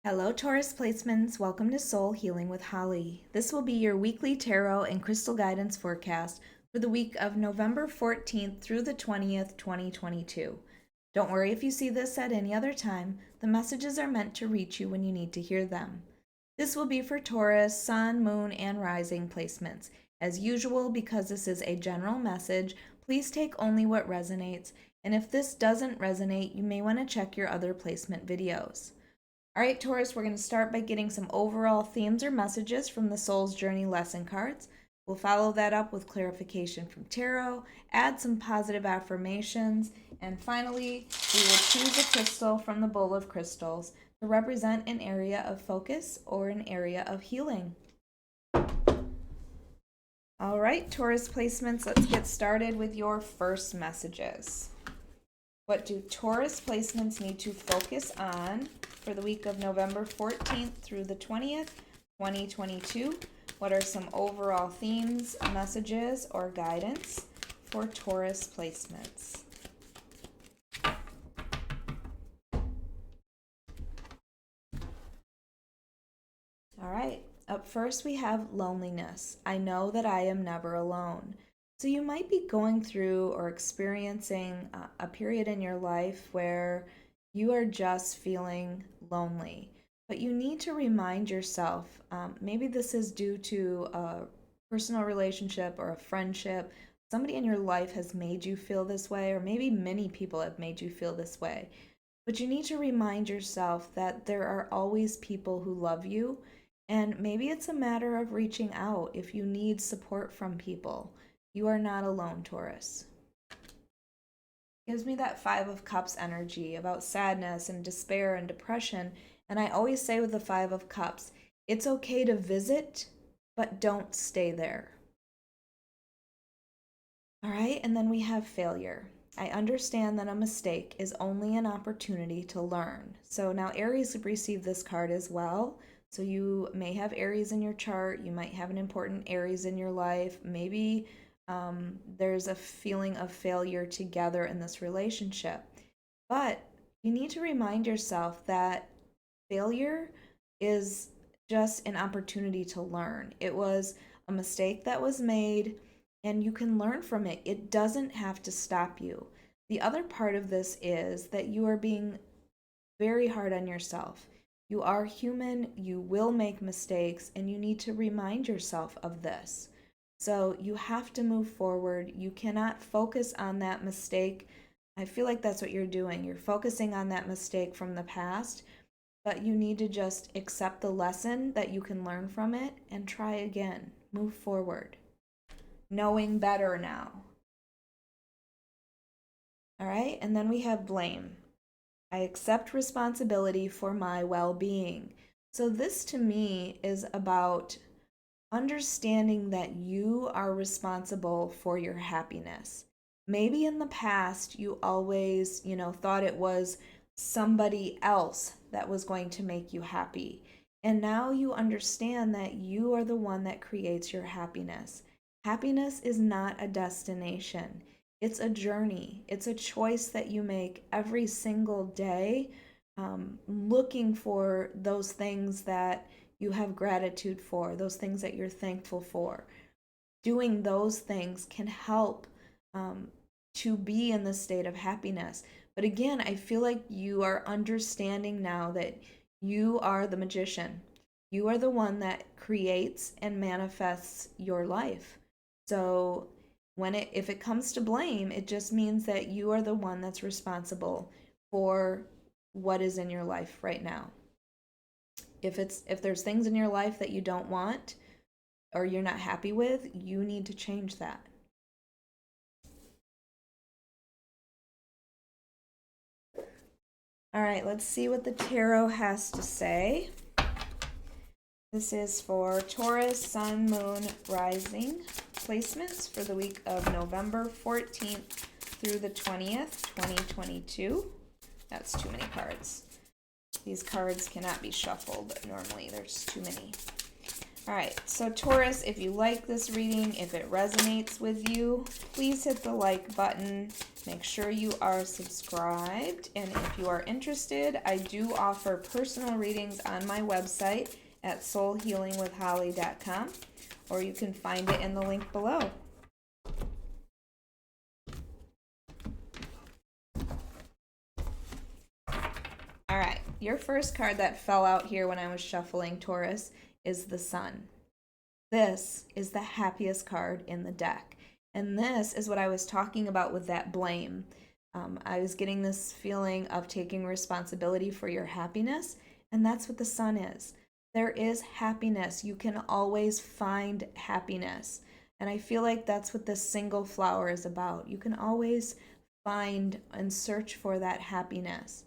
Hello, Taurus placements. Welcome to Soul Healing with Holly. This will be your weekly tarot and crystal guidance forecast for the week of November 14th through the 20th, 2022. Don't worry if you see this at any other time. The messages are meant to reach you when you need to hear them. This will be for Taurus, Sun, Moon, and Rising placements. As usual, because this is a general message, please take only what resonates. And if this doesn't resonate, you may want to check your other placement videos. All right, Taurus, we're going to start by getting some overall themes or messages from the Soul's Journey lesson cards. We'll follow that up with clarification from tarot, add some positive affirmations, and finally, we will choose a crystal from the bowl of crystals to represent an area of focus or an area of healing. All right, Taurus placements, let's get started with your first messages. What do Taurus placements need to focus on for the week of November 14th through the 20th, 2022? What are some overall themes, messages, or guidance for Taurus placements? All right, up first we have loneliness. I know that I am never alone. So you might be going through or experiencing a period in your life where you are just feeling lonely, but you need to remind yourself, maybe this is due to a personal relationship or a friendship. Somebody in your life has made you feel this way, or maybe many people have made you feel this way. But you need to remind yourself that there are always people who love you, and maybe it's a matter of reaching out if you need support from people. You are not alone, Taurus. Gives me that Five of Cups energy about sadness and despair and depression. And I always say with the Five of Cups, it's okay to visit, but don't stay there. All right, and then we have failure. I understand that a mistake is only an opportunity to learn. So now Aries received this card as well. So you may have Aries in your chart. You might have an important Aries in your life. Maybe there's a feeling of failure together in this relationship. But you need to remind yourself that failure is just an opportunity to learn. It was a mistake that was made, and you can learn from it. It doesn't have to stop you. The other part of this is that you are being very hard on yourself. You are human, you will make mistakes, and you need to remind yourself of this. So you have to move forward. You cannot focus on that mistake. I feel like that's what you're doing. You're focusing on that mistake from the past, but you need to just accept the lesson that you can learn from it and try again. Move forward, knowing better now. All right, and then we have blame. I accept responsibility for my well-being. So this to me is about understanding that you are responsible for your happiness. Maybe in the past you always, thought it was somebody else that was going to make you happy. And now you understand that you are the one that creates your happiness. Happiness is not a destination. It's a journey. It's a choice that you make every single day, looking for those things that you have gratitude for, those things that you're thankful for. Doing those things can help to be in the state of happiness. But again, I feel like you are understanding now that you are the magician. You are the one that creates and manifests your life. So if it comes to blame, it just means that you are the one that's responsible for what is in your life right now. If there's things in your life that you don't want or you're not happy with, you need to change that. All right, let's see what the tarot has to say. This is for Taurus, Sun, Moon, Rising placements for the week of November 14th through the 20th, 2022. That's too many cards. These cards cannot be shuffled normally. There's too many. All right, so Taurus, if you like this reading, if it resonates with you, please hit the like button. Make sure you are subscribed. And if you are interested, I do offer personal readings on my website at soulhealingwithholly.com, or you can find it in the link below. All right, your first card that fell out here when I was shuffling, Taurus, is the Sun. This is the happiest card in the deck. And this is what I was talking about with that blame. I was getting this feeling of taking responsibility for your happiness, and that's what the Sun is. There is happiness. You can always find happiness. And I feel like that's what this single flower is about. You can always find and search for that happiness.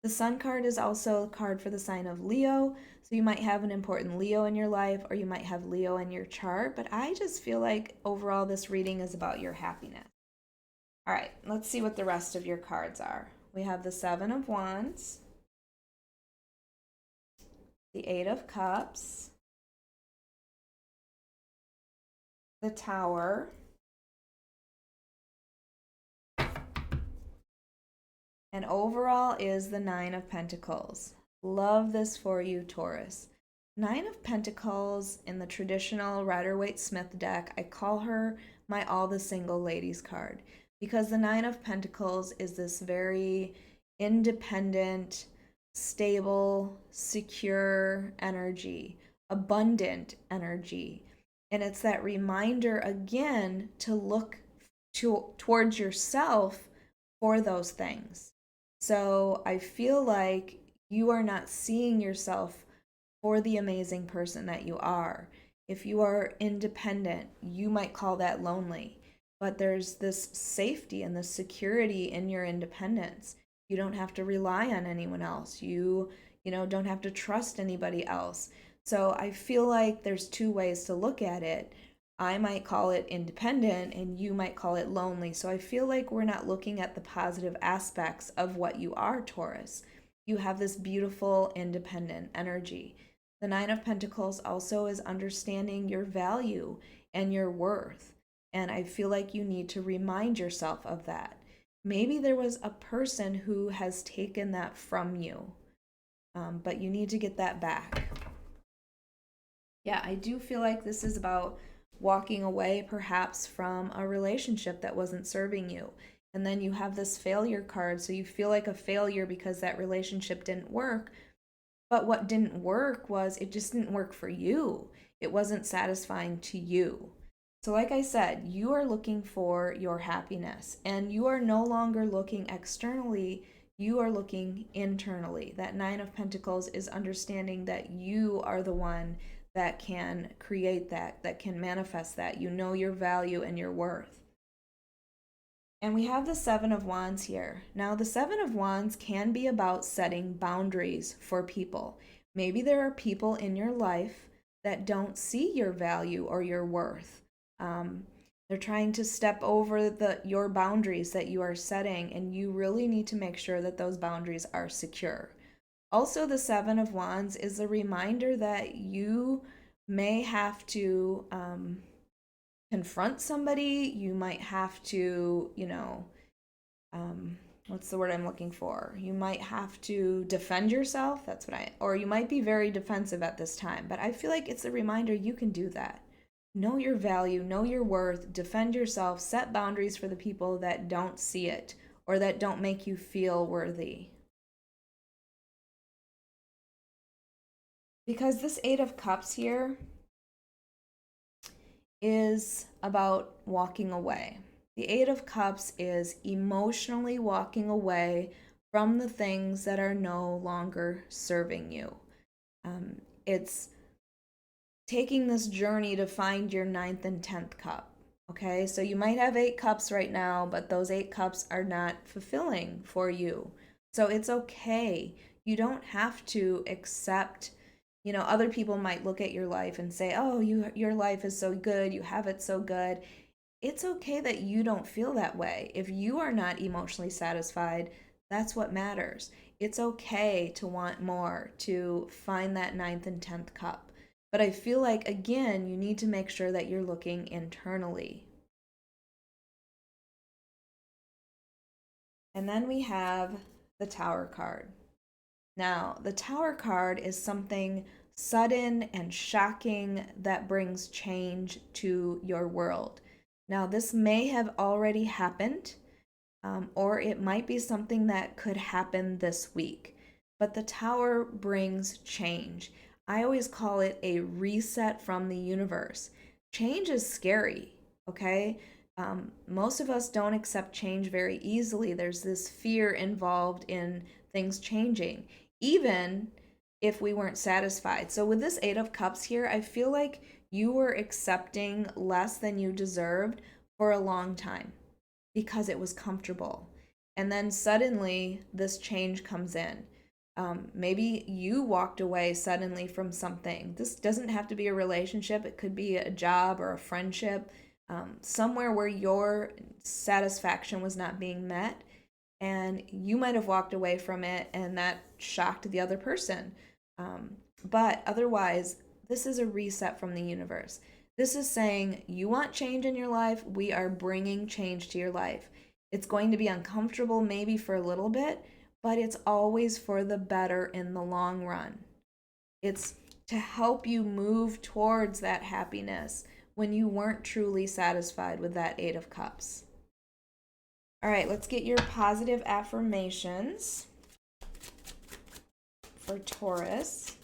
The Sun card is also a card for the sign of Leo. So you might have an important Leo in your life, or you might have Leo in your chart. But I just feel like overall this reading is about your happiness. All right, let's see what the rest of your cards are. We have the Seven of Wands, the Eight of Cups, the Tower, and overall is the Nine of Pentacles. Love this for you, Taurus. Nine of Pentacles in the traditional Rider-Waite-Smith deck, I call her my All the Single Ladies card, because the Nine of Pentacles is this very independent, stable, secure energy, abundant energy. And it's that reminder again to look towards yourself for those things. So I feel like you are not seeing yourself for the amazing person that you are. If you are independent, you might call that lonely, but there's this safety and this security in your independence. You don't have to rely on anyone else. You don't have to trust anybody else. So I feel like there's two ways to look at it. I might call it independent and you might call it lonely. So I feel like we're not looking at the positive aspects of what you are, Taurus. You have this beautiful independent energy. The Nine of Pentacles also is understanding your value and your worth. And I feel like you need to remind yourself of that. Maybe there was a person who has taken that from you, but you need to get that back. Yeah, I do feel like this is about walking away perhaps from a relationship that wasn't serving you. And then you have this failure card, so you feel like a failure because that relationship didn't work. But what didn't work was it just didn't work for you. It wasn't satisfying to you. So like I said, you are looking for your happiness, and you are no longer looking externally, you are looking internally. That Nine of Pentacles is understanding that you are the one that can create that can manifest that. You know your value and your worth. And we have the Seven of Wands here. Now, the Seven of Wands can be about setting boundaries for people. Maybe there are people in your life that don't see your value or your worth. They're trying to step over your boundaries that you are setting, and you really need to make sure that those boundaries are secure. Also, the Seven of Wands is a reminder that you may have to confront somebody. You might have to, what's the word I'm looking for? You might have to defend yourself. Or you might be very defensive at this time. But I feel like it's a reminder you can do that. Know your value, know your worth, defend yourself, set boundaries for the people that don't see it or that don't make you feel worthy. Because this Eight of Cups here is about walking away. The Eight of Cups is emotionally walking away from the things that are no longer serving you. It's taking this journey to find your ninth and 10th cup. Okay, so you might have 8 cups right now, but those 8 cups are not fulfilling for you. So it's okay. You don't have to accept, other people might look at your life and say, oh, your life is so good, you have it so good. It's okay that you don't feel that way. If you are not emotionally satisfied, that's what matters. It's okay to want more, to find that ninth and 10th cup. But I feel like, again, you need to make sure that you're looking internally. And then we have the Tower card. Now, the Tower card is something sudden and shocking that brings change to your world. Now, this may have already happened, or it might be something that could happen this week. But the Tower brings change. I always call it a reset from the universe. Change is scary, okay? Most of us don't accept change very easily. There's this fear involved in things changing, even if we weren't satisfied. So, with this Eight of Cups here, I feel like you were accepting less than you deserved for a long time because it was comfortable. And then suddenly this change comes in. Maybe you walked away suddenly from something. This doesn't have to be a relationship, it could be a job or a friendship, somewhere where your satisfaction was not being met. And you might have walked away from it, and that shocked the other person. But otherwise, this is a reset from the universe. This is saying, you want change in your life, we are bringing change to your life. It's going to be uncomfortable maybe for a little bit, but it's always for the better in the long run. It's to help you move towards that happiness when you weren't truly satisfied with that Eight of Cups. All right, let's get your positive affirmations for Taurus.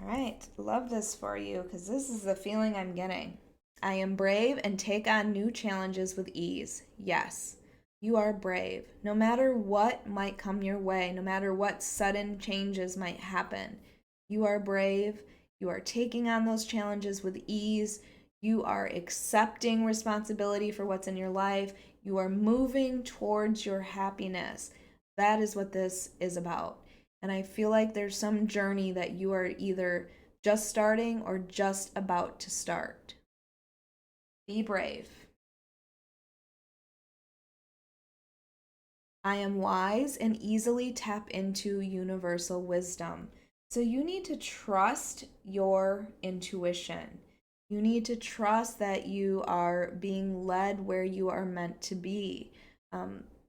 All right, love this for you because this is the feeling I'm getting. I am brave and take on new challenges with ease. Yes, you are brave. No matter what might come your way, no matter what sudden changes might happen, you are brave. You are taking on those challenges with ease. You are accepting responsibility for what's in your life. You are moving towards your happiness. That is what this is about. And I feel like there's some journey that you are either just starting or just about to start. Be brave. I am wise and easily tap into universal wisdom. So you need to trust your intuition. You need to trust that you are being led where you are meant to be.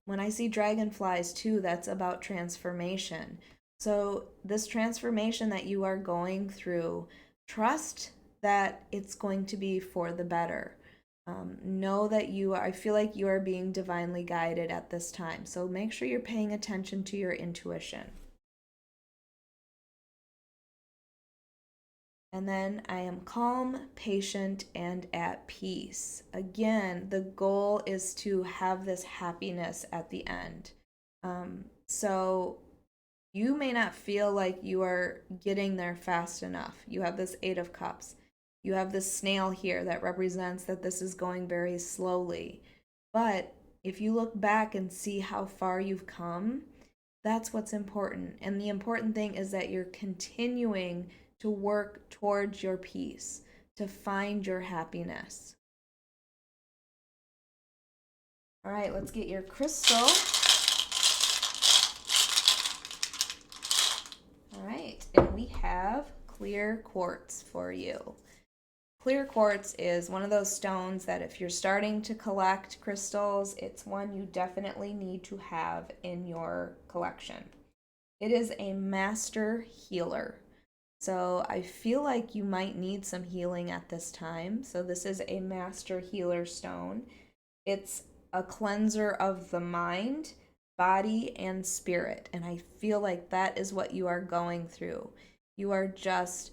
When I see dragonflies too, that's about transformation. So, this transformation that you are going through, trust that it's going to be for the better. Know that you are, I feel like you are being divinely guided at this time. So, make sure you're paying attention to your intuition. And then I am calm, patient, and at peace. Again, the goal is to have this happiness at the end. So you may not feel like you are getting there fast enough. You have this Eight of Cups. You have this snail here that represents that this is going very slowly. But if you look back and see how far you've come, that's what's important. And the important thing is that you're continuing to work towards your peace, to find your happiness. All right, let's get your crystal. All right, and we have clear quartz for you. Clear quartz is one of those stones that if you're starting to collect crystals, it's one you definitely need to have in your collection. It is a master healer. So I feel like you might need some healing at this time. So this is a master healer stone. It's a cleanser of the mind, body, and spirit. And I feel like that is what you are going through. You are just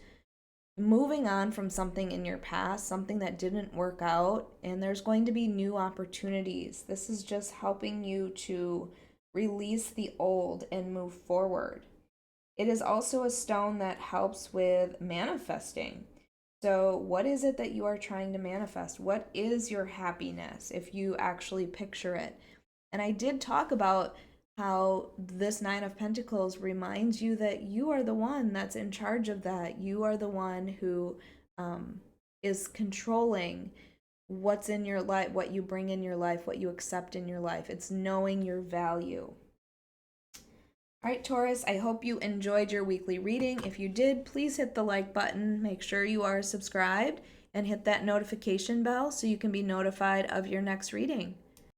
moving on from something in your past, something that didn't work out, and there's going to be new opportunities. This is just helping you to release the old and move forward. It is also a stone that helps with manifesting. So, what is it that you are trying to manifest? What is your happiness if you actually picture it? And I did talk about how this Nine of Pentacles reminds you that you are the one that's in charge of that. You are the one who is controlling what's in your life, what you bring in your life, what you accept in your life. It's knowing your value. All right, Taurus, I hope you enjoyed your weekly reading. If you did, please hit the like button. Make sure you are subscribed and hit that notification bell so you can be notified of your next reading.